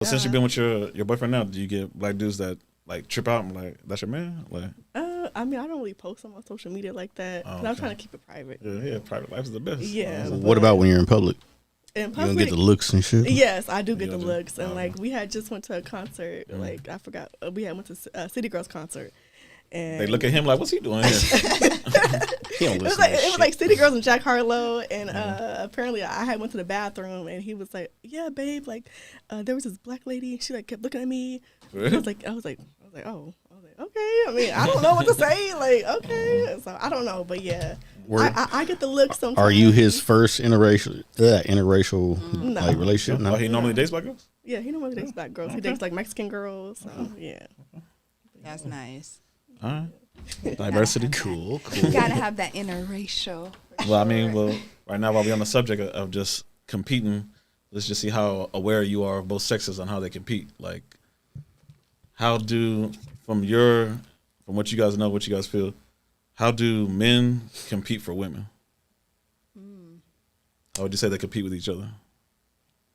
Since you've been with your boyfriend now, do you get black dudes that like trip out and like, that's your man? Like, I mean, I don't really post them on social media like that. Oh, I'm okay. trying to keep it private. yeah, private life is the best. Yeah. What about when you're in public? In You public, don't get the looks and shit? yes, I do get You the do? looks, and Oh, like okay. we had just went to a concert. Like I forgot, we had went to City Girls concert, and They look at him like, what's he doing here? He don't It was listen like to that it was shit. like City Girls and Jack Harlow, and apparently I had went to the bathroom, and he was like, "Yeah, babe, like there was this black lady, she like kept looking at me." I was like, oh, okay. I mean, I don't know what to say. Like, okay, so I don't know, but yeah, I get the look sometimes. Are you his first interracial No. like relationship? Oh, No. he normally dates black girls? Yeah, he normally dates black girls. He dates like Mexican girls. So yeah. That's nice. All right. Diversity. Cool. You gotta have that interracial. Well, I mean, right now while we're on the subject of just competing, let's just see how aware you are of both sexes on how they compete. Like, how do from what you guys know, what you guys feel, how do men compete for women? How would you say they compete with each other?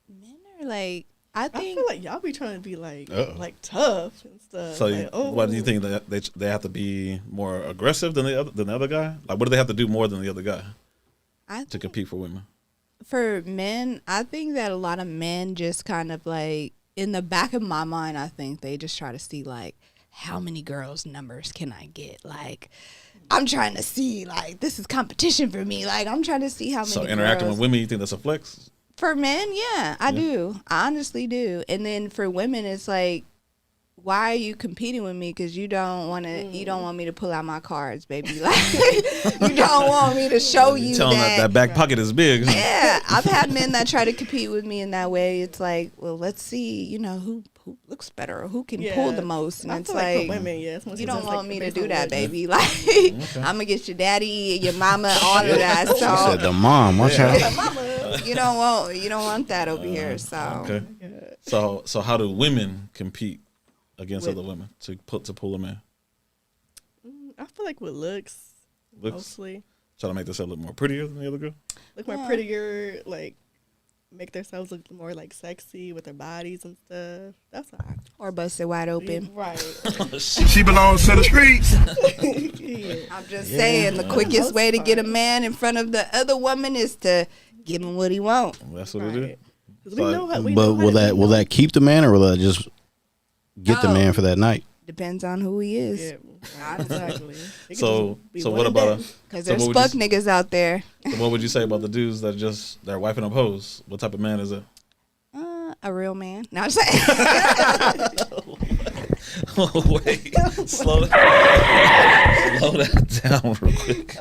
Men are like, I I think feel like y'all be trying to be like Uh-oh. like tough and stuff. So, like, what do you think that they have to be more aggressive than the other guy? Like, what do they have to do more than the other guy I to think compete for women? for men, I think that a lot of men just kind of like in the back of my mind, I think they just try to see like how many girls' numbers can I get? Like I'm trying to see like this is competition for me. Like I'm trying to see how many. So interacting girls. with women, you think that's a flex? For men, yeah, I do. I honestly do. And then for women, it's like, why are you competing with me? Because you don't want to. You don't want me to pull out my cards, baby. Like you don't want me to show you Telling that back pocket is big. Yeah, I've had men that try to compete with me in that way. It's like, well, let's see, who looks better or who can pull the most. And I it's feel like for like, women, yeah, it's you don't just, want like, me to based do on that, looks. baby. Like, I'm gonna get your daddy, your mama, all of that. She So said the mom. Watch out. you don't want that over here. So Okay. So how do women compete against other women to pull them in? I feel like with looks, Looks, mostly. try to make themselves look more prettier than the other girl. Look more prettier, like make themselves look more like sexy with their bodies and stuff. That's all. or bust it wide open. Right. She belongs to the streets. Yeah. I'm just saying, the quickest way to get a man in front of the other woman is to give him what he want. That's what it is. Right. 'Cause we know how, But will that keep the man, or will that just get the man for that night? Depends on who he is. Yeah, exactly. It could So just be so one what and about done. Because So there's what would fuck you- niggas out there. so what would you say about the dudes they're wiping up hoes? What type of man is that? A real man. Now I'm saying. Oh wait, slow that down real quick.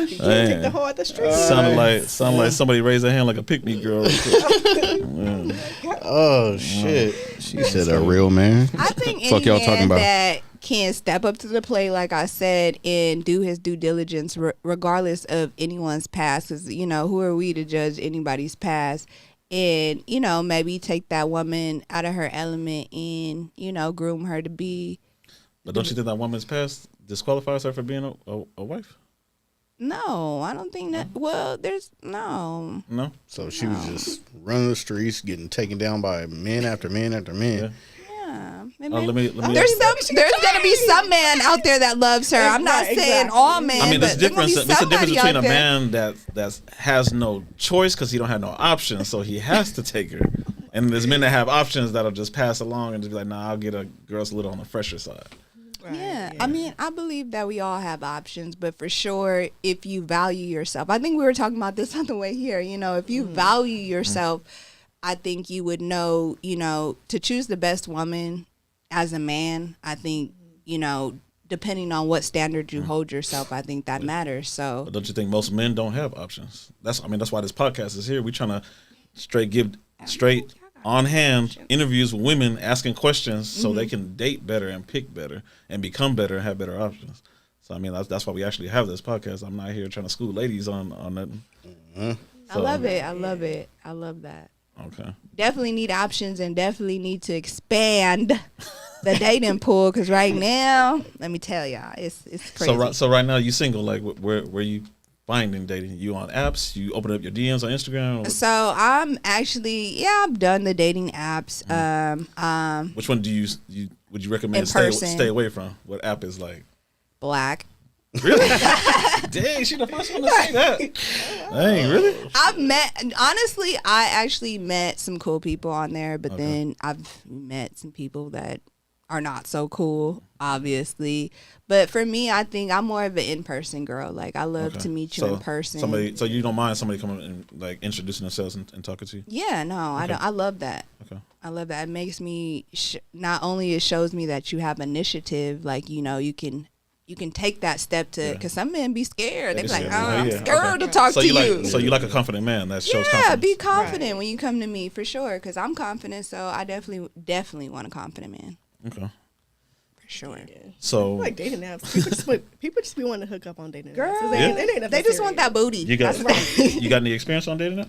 You can't take the hoe out the street. Sounded like somebody raised their hand like a pick-me girl. Real quick. Oh shit! She said a real man. I think any Fuck y'all man talking about? that can step up to the plate, like I said, and do his due diligence, regardless of anyone's past. Because who are we to judge anybody's past? And maybe take that woman out of her element and groom her to be. But don't you think that woman's past disqualifies her for being a wife? No, I don't think that. Well, there's no. No. So she was just running the streets, getting taken down by men after men after men. Yeah. Yeah. Let me. There's gonna be some man out there that loves her. I'm not Right, saying exactly. all men. I mean, there's but there gonna be difference. There's a difference somebody between out a there. man that has no choice because he don't have no options, so he has to take her. And there's men that have options that'll just pass along and just be like, "Nah, I'll get a girl's a little on the fresher side." Right, Yeah, I mean, I believe that we all have options, but for sure, if you value yourself, I think we were talking about this on the way here. If you value yourself, I think you would know, to choose the best woman as a man. I think, depending on what standard you hold yourself, I think that matters. So, But don't you think most men don't have options? That's why this podcast is here. We're trying to give straight on hand interviews with women, asking questions so they can date better and pick better and become better and have better options. So I mean that's why we actually have this podcast. I'm not here trying to school ladies on nothing. I love it. I love it. I love that. Okay. Definitely need options and definitely need to expand the dating pool because right now, let me tell y'all, it's crazy. So right now you single. Like where you finding dating? You on apps? You open up your DMs on Instagram? So I'm actually, I've done the dating apps. Which one would you recommend In stay person. away from? What app is like? Black. Really? Dang, she the first one to say that. Dang, really? I actually met some cool people on there, but then I've met some people that are not so cool, obviously. But for me, I think I'm more of an in-person girl. Like, I love to meet you in person. So you don't mind somebody coming and like introducing themselves and talking to you? Yeah, no, I don't. I love that. Okay. I love that. It makes me not only it shows me that you have initiative, like, you know, you can take that step to, because some men be scared. They be like, I'm scared to talk to you. So you like a confident man that shows yeah, confidence. be confident when you come to me, for sure, because I'm confident. So I definitely want a confident man. Okay. For sure. Yeah. So Like dating apps, people just be wanting to hook up on dating Girl, apps. they just want that booty. you got That's right. you got any experience on dating app?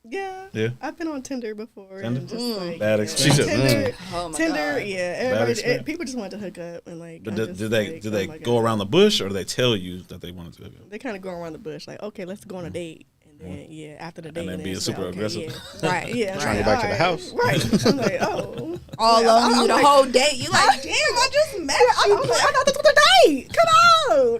Yeah. Yeah. I've been on Tinder before. Tinder? And just like, Bad experience. She said, Tinder, Oh my Tinder, God. yeah. Bad Everybody, experience. people just wanted to hook up and like. But I'm did just they like, did oh they my go God. around the bush, or did they tell you that they wanted to hook up? They kind of go around the bush, like, okay, let's go on a date, and then after the date, then being it's super like, okay, aggressive. yeah. Right. Yeah, Trying to go back to the house. Right. I'm like, oh, All I'm on you the like, whole date. You like, damn, I just met you. I thought this was a date. Come on.